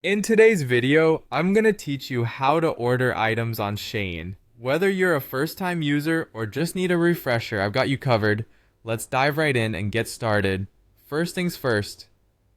In today's video, I'm going to teach you how to order items on SHEIN. Whether you're a first-time user or just need a refresher, I've got you covered. Let's dive right in and get started. First things first,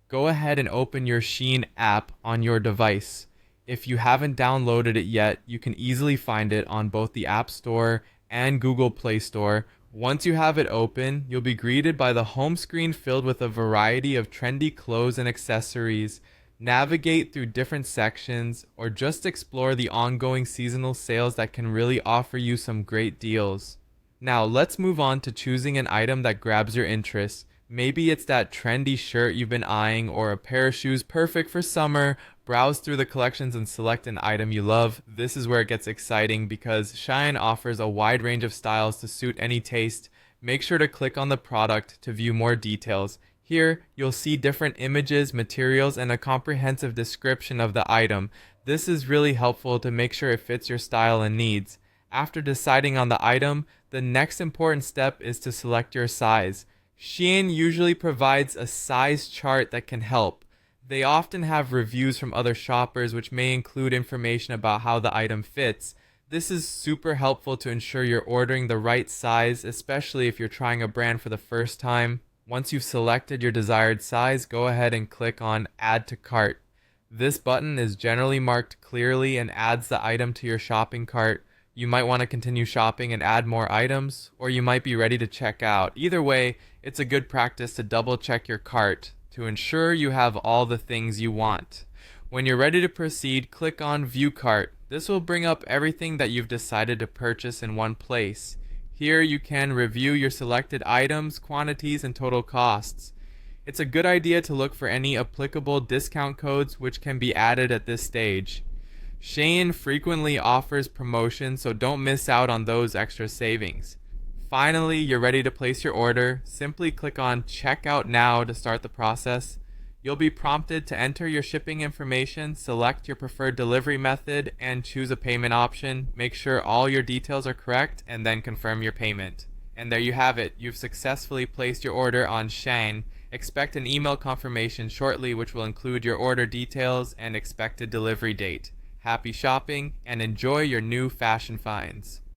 go ahead and open your SHEIN app on your device. If you haven't downloaded it yet, you can easily find it on both the App Store and Google Play Store. Once you have it open, you'll be greeted by the home screen filled with a variety of trendy clothes and accessories. Navigate through different sections or just explore the ongoing seasonal sales that can really offer you some great deals. Now, let's move on to choosing an item that grabs your interest. Maybe it's that trendy shirt you've been eyeing or a pair of shoes perfect for summer. Browse through the collections and select an item you love. This is where it gets exciting because SHEIN offers a wide range of styles to suit any taste. Make sure to click on the product to view more details. Here, you'll see different images, materials, and a comprehensive description of the item. This is really helpful to make sure it fits your style and needs. After deciding on the item, the next important step is to select your size. SHEIN usually provides a size chart that can help. They often have reviews from other shoppers which may include information about how the item fits. This is super helpful to ensure you're ordering the right size, especially if you're trying a brand for the first time. Once you've selected your desired size, go ahead and click on Add to Cart. This button is generally marked clearly and adds the item to your shopping cart. You might want to continue shopping and add more items, or you might be ready to check out. Either way, it's a good practice to double check your cart to ensure you have all the things you want. When you're ready to proceed, click on View Cart. This will bring up everything that you've decided to purchase in one place. Here you can review your selected items, quantities, and total costs. It's a good idea to look for any applicable discount codes which can be added at this stage. SHEIN frequently offers promotions, so don't miss out on those extra savings. Finally, you're ready to place your order. Simply click on Checkout Now to start the process. You'll be prompted to enter your shipping information, select your preferred delivery method, and choose a payment option. Make sure all your details are correct, and then confirm your payment. And there you have it. You've successfully placed your order on SHEIN. Expect an email confirmation shortly which will include your order details and expected delivery date. Happy shopping, and enjoy your new fashion finds.